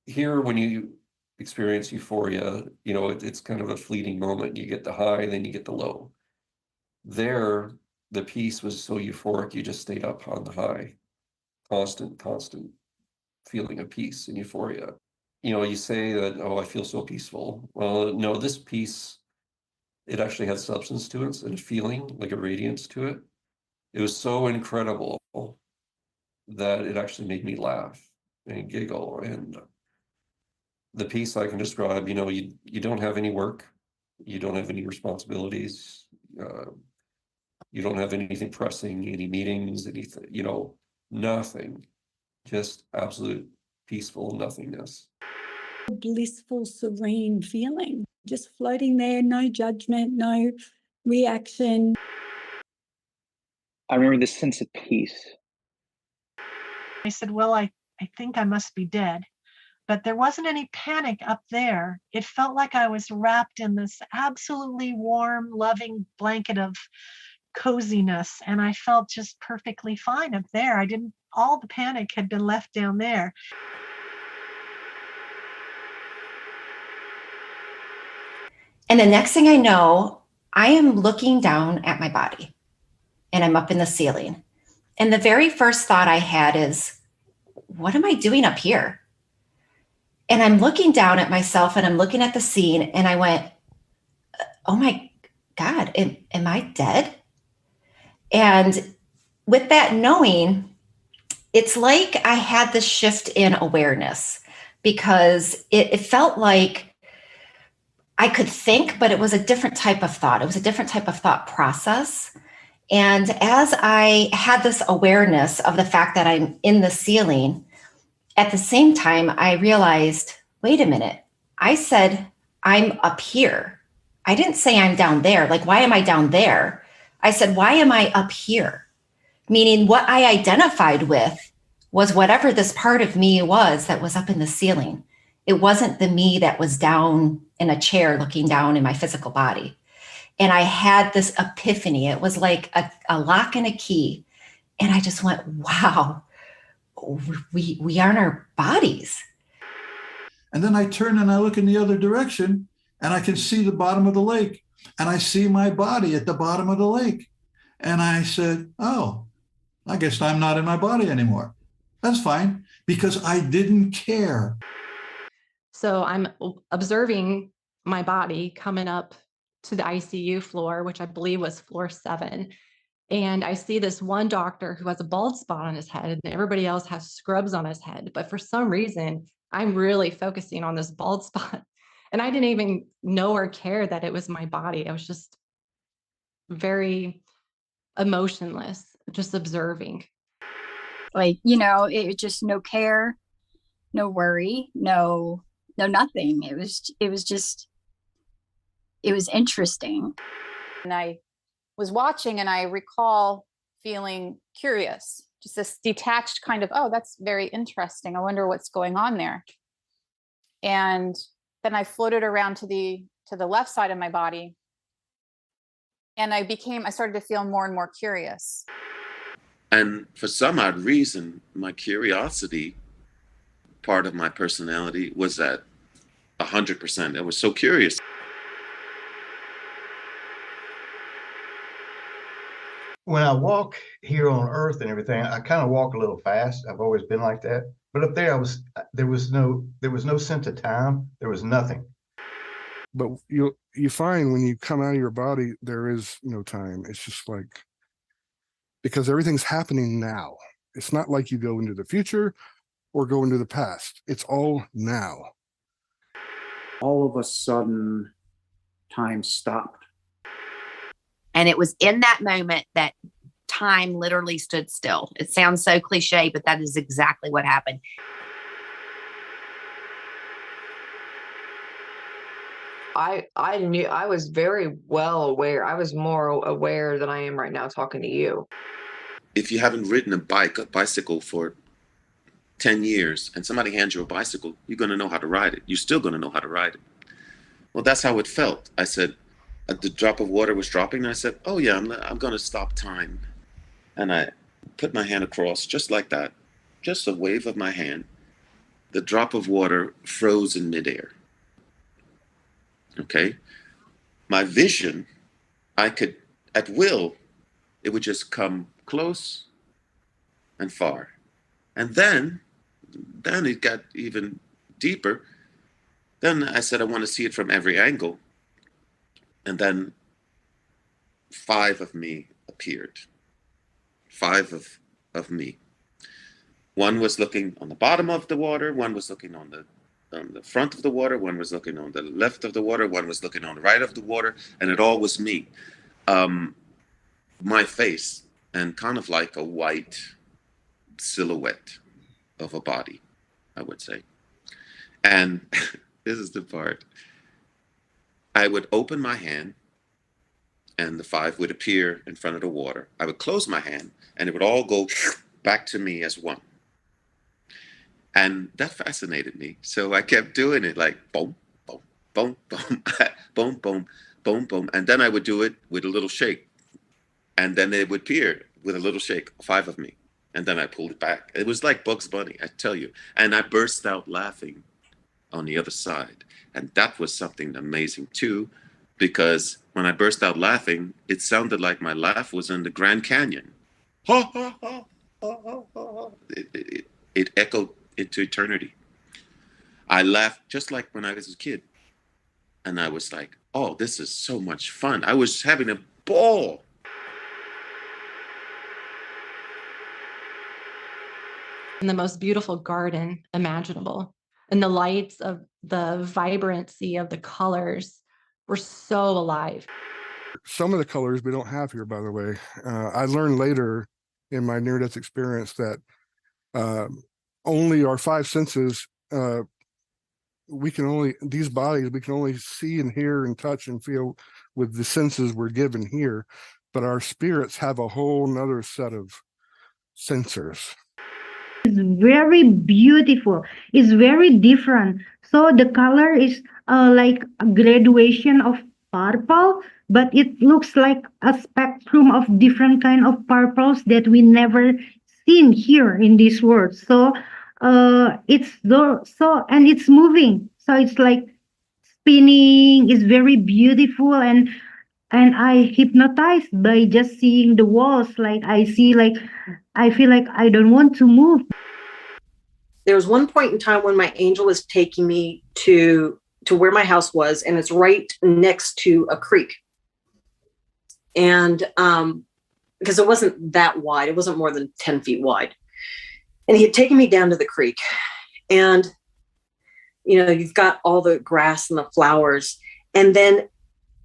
here, when you experience euphoria, it's kind of a fleeting moment. You get the high, then you get the low. There, the peace was so euphoric, you just stayed up on the high. Constant feeling of peace and euphoria. You say that, oh, I feel so peaceful. Well, no, this peace, it actually had substance to it and a feeling, like a radiance to it. It was so incredible that it actually made me laugh and giggle. And the peace I can describe, you don't have any work, you don't have any responsibilities, you don't have anything pressing, any meetings, anything, nothing, just absolute peaceful nothingness. Blissful, serene feeling, just floating there, no judgment, no reaction. I remember this sense of peace. I said, well, I think I must be dead. But there wasn't any panic up there. It felt like I was wrapped in this absolutely warm, loving blanket of coziness. And I felt just perfectly fine up there. All the panic had been left down there. And the next thing I know, I am looking down at my body and I'm up in the ceiling. And the very first thought I had is, what am I doing up here? And I'm looking down at myself and I'm looking at the scene and I went, oh my God, am I dead? And with that knowing, it's like I had this shift in awareness because it felt like I could think, but it was a different type of thought. It was a different type of thought process. And as I had this awareness of the fact that I'm in the ceiling, at the same time, I realized, wait a minute, I said, I'm up here. I didn't say I'm down there. Like, why am I down there? I said, why am I up here? Meaning what I identified with was whatever this part of me was that was up in the ceiling. It wasn't the me that was down in a chair looking down in my physical body. And I had this epiphany. It was like a lock and a key. And I just went, wow, we aren't our bodies. And then I turn and I look in the other direction and I can see the bottom of the lake and I see my body at the bottom of the lake. And I said, oh, I guess I'm not in my body anymore. That's fine, because I didn't care. So I'm observing my body coming up to the ICU floor, which I believe was floor 7. And I see this one doctor who has a bald spot on his head and everybody else has scrubs on his head. But for some reason, I'm really focusing on this bald spot. And I didn't even know or care that it was my body. I was just very emotionless, just observing. Like, it just no care, no worry, no nothing. It was interesting. And I was watching and I recall feeling curious, just this detached kind of, oh, that's very interesting. I wonder what's going on there. And then I floated around to the left side of my body. And I started to feel more and more curious. And for some odd reason, my curiosity part of my personality was at 100%. I was so curious. When I walk here on Earth and everything, I kind of walk a little fast. I've always been like that. But up there, there was no sense of time. There was nothing. But you find when you come out of your body, there is no time. It's just like, because everything's happening now. It's not like you go into the future or go into the past. It's all now. All of a sudden, time stopped. And it was in that moment that time literally stood still. It sounds so cliche, but that is exactly what happened. I knew, I was very well aware. I was more aware than I am right now talking to you. If you haven't ridden a bicycle for 10 years and somebody hands you a bicycle, you're going to know how to ride it. You're still going to know how to ride it. Well, that's how it felt. I said, the drop of water was dropping, and I said, oh yeah, I'm going to stop time. And I put my hand across just like that, just a wave of my hand. the drop of water froze in midair. Okay? My vision, I could, at will, it would just come close and far. And then it got even deeper. Then I said, I want to see it from every angle. And then 5 of me appeared. 5 of me. One was looking on the bottom of the water. One was looking on the front of the water. One was looking on the left of the water. One was looking on the right of the water. And it all was me. My face, and kind of like a white silhouette of a body, I would say. And this is the part. I would open my hand and the 5 would appear in front of the water. I would close my hand and it would all go back to me as one. And that fascinated me. So I kept doing it like boom, boom, boom, boom, boom, boom, boom, boom. And then I would do it with a little shake. And then it would appear with a little shake, 5 of me. And then I pulled it back. It was like Bugs Bunny, I tell you. And I burst out laughing on the other side. And that was something amazing too, because when I burst out laughing, it sounded like my laugh was in the Grand Canyon. Ha, ha, ha, ha, ha, ha. It echoed into eternity. I laughed just like when I was a kid. And I was like, oh, this is so much fun. I was having a ball. In the most beautiful garden imaginable. And the lights of the vibrancy of the colors were so alive. Some of the colors we don't have here, by the way. I learned later in my near-death experience that only our 5 senses, these bodies, we can only see and hear and touch and feel with the senses we're given here. But our spirits have a whole nother set of sensors. It's very beautiful. It's very different. So the color is like a graduation of purple, but it looks like a spectrum of different kind of purples that we never seen here in this world. So and it's moving. So it's like spinning. It's very beautiful, and I hypnotized by just seeing the walls. Like I feel like I don't want to move. There was one point in time when my angel was taking me to where my house was, and it's right next to a creek. And because it wasn't that wide, it wasn't more than 10 feet wide. And he had taken me down to the creek. And, you've got all the grass and the flowers. And then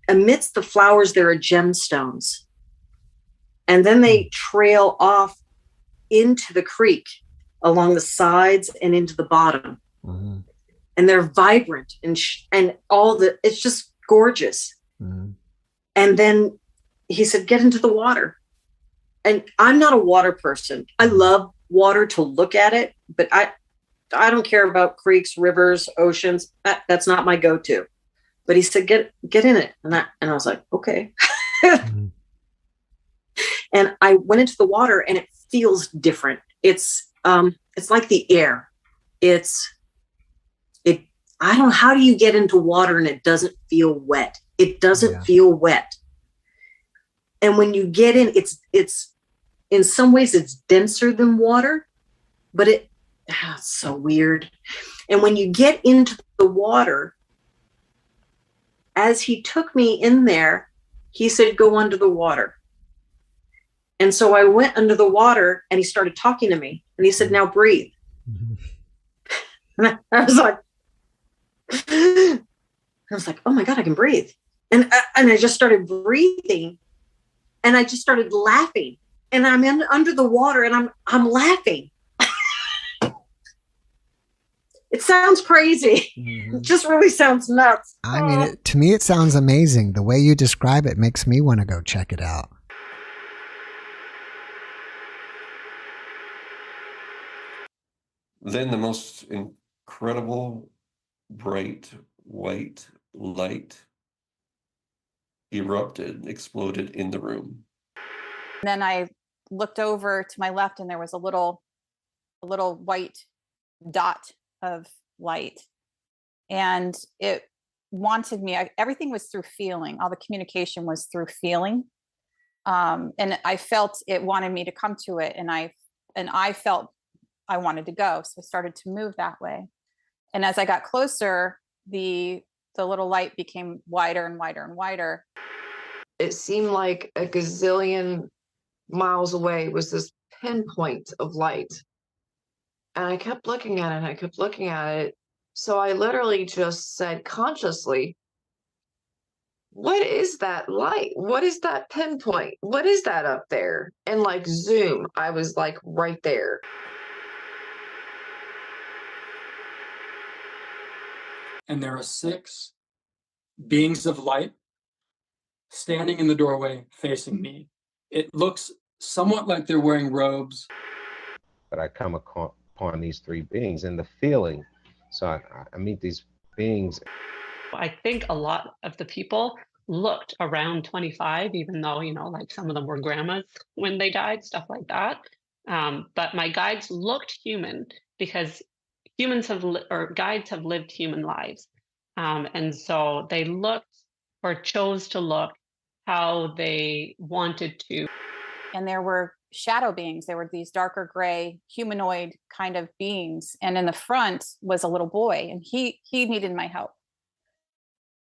amidst the flowers, there are gemstones. And then they trail off into the creek along the sides and into the bottom. Mm-hmm. And they're vibrant and it's just gorgeous. Mm-hmm. And then he said, get into the water. And I'm not a water person. I love water to look at it, but I don't care about creeks, rivers, oceans. That's not my go-to. But he said, get in it. And I was like, okay. Mm-hmm. And I went into the water and it feels different. It's like the air. I don't know, how do you get into water and it doesn't feel wet? It doesn't feel wet. And when you get in, it's in some ways it's denser than water, but it's so weird. And when you get into the water, as he took me in there, he said, go under the water. And so I went under the water and he started talking to me and he said, now breathe. Mm-hmm. And I was like, oh my God, I can breathe. And I just started breathing and I just started laughing and I'm under the water and I'm laughing. It sounds crazy. Mm-hmm. It just really sounds nuts. I mean, to me, it sounds amazing. The way you describe it makes me want to go check it out. Then the most incredible bright white light erupted, exploded in the room. And then I looked over to my left and there was a little white dot of light. And it wanted me, everything was through feeling. All the communication was through feeling. And I felt it wanted me to come to it. And I felt I wanted to go. So I started to move that way. And as I got closer, the little light became wider and wider and wider. It seemed like a gazillion miles away was this pinpoint of light. And I kept looking at it and I kept looking at it. So I literally just said consciously, what is that light? What is that pinpoint? What is that up there? And like zoom, I was like right there. And there are 6 beings of light standing in the doorway facing me. It looks somewhat like they're wearing robes. But I come upon these 3 beings and the feeling. So I meet these beings. I think a lot of the people looked around 25, even though, you know, like some of them were grandmas when they died, stuff like that. But my guides looked human because humans guides have lived human lives. And so they looked or chose to look how they wanted to. And there were shadow beings. There were these darker gray humanoid kind of beings. And in the front was a little boy, and he needed my help.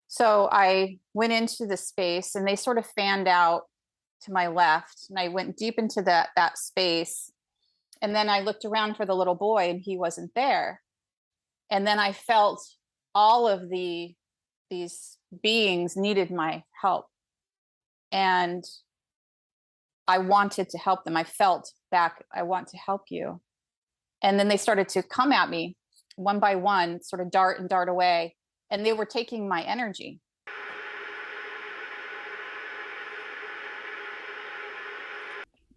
So I went into the space and they sort of fanned out to my left, and I went deep into that space. And then I looked around for the little boy and he wasn't there. And then I felt all of these beings needed my help. And I wanted to help them. I felt back, I want to help you. And then they started to come at me one by one, sort of dart away. And they were taking my energy.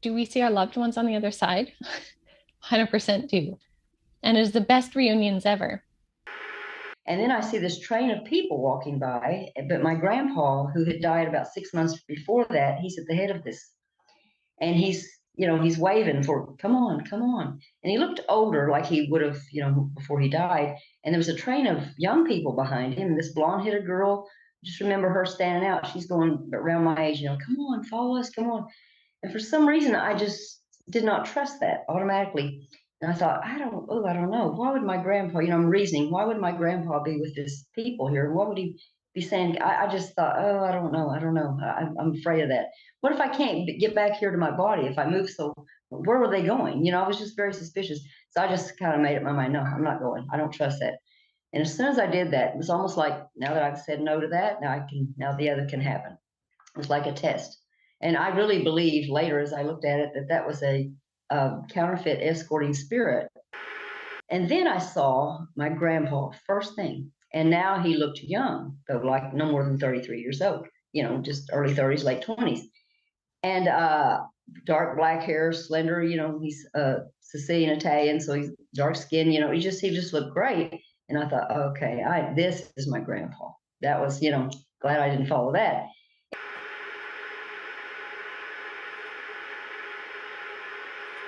Do we see our loved ones on the other side? 100% do. And it is the best reunions ever. And then I see this train of people walking by, but my grandpa, who had died about 6 months before that, he's at the head of this. And he's waving for, come on, come on. And he looked older, like he would have, before he died. And there was a train of young people behind him. This blonde-headed girl, just remember her standing out. She's going around my age, come on, follow us, come on. And for some reason, I just did not trust that automatically. And I thought, I don't know. Why would my grandpa, I'm reasoning, why would my grandpa be with these people here? And what would he be saying? I just thought, I don't know. I'm afraid of that. What if I can't get back here to my body? If I move, so where were they going? I was just very suspicious. So I just kind of made up my mind, no, I'm not going. I don't trust that. And as soon as I did that, it was almost like, now that I've said no to that, now the other can happen. It was like a test. And I really believe later, as I looked at it, that was a counterfeit escorting spirit. And then I saw my grandpa first thing. And now he looked young, though, like no more than 33 years old, just early 30s, late 20s. And dark black hair, slender, he's Sicilian Italian, so he's dark skin, he just looked great. And I thought, okay, this is my grandpa. That was, glad I didn't follow that.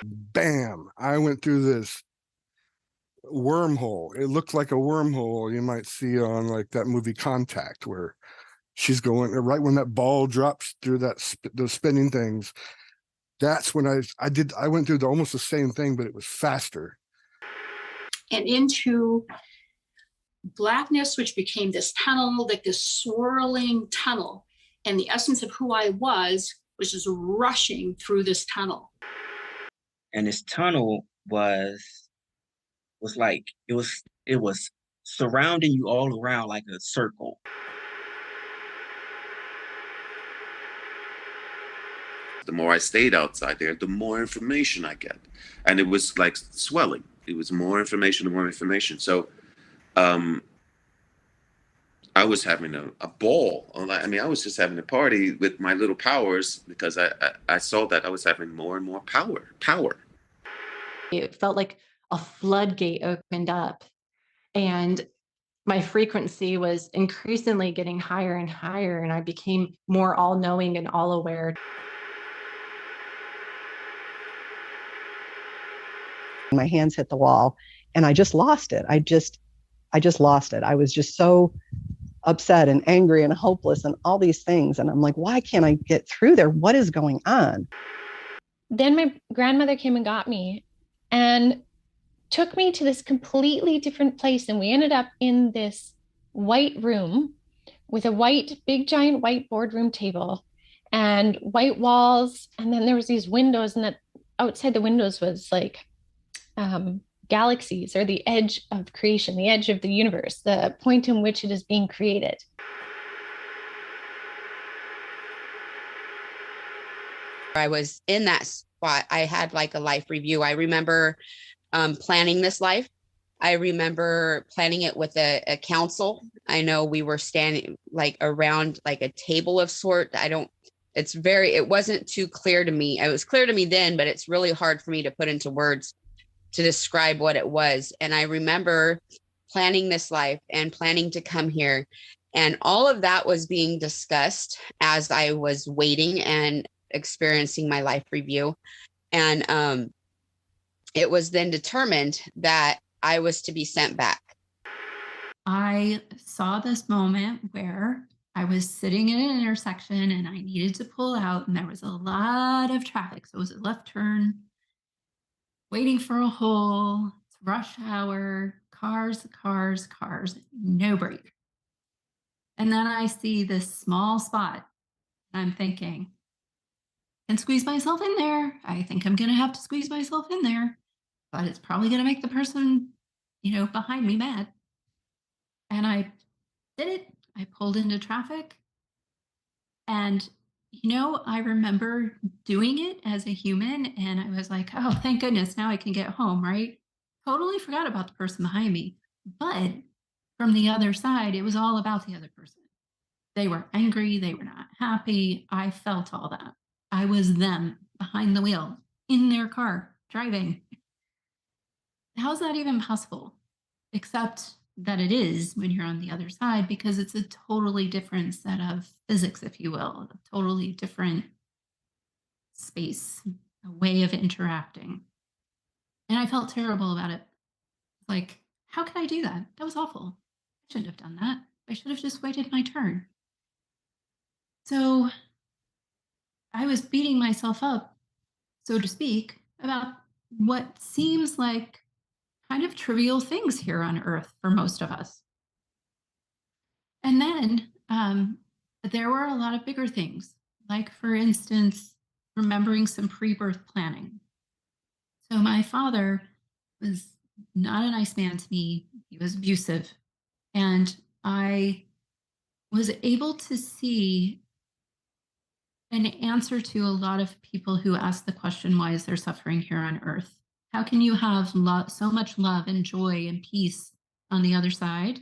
Bam! I went through this wormhole. It looked like a wormhole you might see on like that movie Contact, where she's going right when that ball drops through those spinning things. That's when I went through almost the same thing, but it was faster. And into blackness, which became this tunnel, like this swirling tunnel. And the essence of who I was just rushing through this tunnel. And this tunnel was like, it was surrounding you all around like a circle. The more I stayed outside there, the more information I get. And it was like swelling. It was more information and more information. So I was having a ball. I was just having a party with my little powers because I saw that I was having more and more power. It felt like a floodgate opened up, and my frequency was increasingly getting higher and higher, and I became more all-knowing and all-aware. My hands hit the wall and I just lost it. I just lost it. I was just so upset and angry and hopeless and all these things. And I'm like, why can't I get through there? What is going on? Then my grandmother came and got me and took me to this completely different place. And we ended up in this white room with a white, big, giant white boardroom table and white walls. And then there was these windows, and that outside the windows was like galaxies, or the edge of creation, the edge of the universe, the point in which it is being created. I was in that spot. I had like a life review. I remember planning this life. I remember planning it with a council. I know we were standing like around like a table of sort. It wasn't too clear to me. It was clear to me then, but it's really hard for me to put into words to describe what it was. And I remember planning this life and planning to come here. And all of that was being discussed as I was waiting and experiencing my life review. And it was then determined that I was to be sent back. I saw this moment where I was sitting in an intersection and I needed to pull out, and there was a lot of traffic. So it was a left turn, waiting for a hole, it's rush hour, cars, no break. And then I see this small spot, and I'm thinking, I can squeeze myself in there. I think I'm going to have to squeeze myself in there, but it's probably going to make the person, behind me mad. And I did it. I pulled into traffic. And, I remember doing it as a human, and I was like, oh, thank goodness, now I can get home, right? Totally forgot about the person behind me. But from the other side, it was all about the other person. They were angry. They were not happy. I felt all that. I was them behind the wheel in their car driving. How's that even possible? Except that it is when you're on the other side, because it's a totally different set of physics, if you will, a totally different space, a way of interacting. And I felt terrible about it. Like, how could I do that? That was awful. I shouldn't have done that. I should have just waited my turn. So I was beating myself up, so to speak, about what seems like kind of trivial things here on Earth for most of us. And then there were a lot of bigger things, like, for instance, remembering some pre-birth planning. So my father was not a nice man to me. He was abusive. And I was able to see an answer to a lot of people who ask the question, why is there suffering here on Earth? How can you have so much love and joy and peace on the other side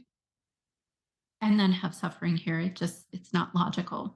and then have suffering here? It's not logical.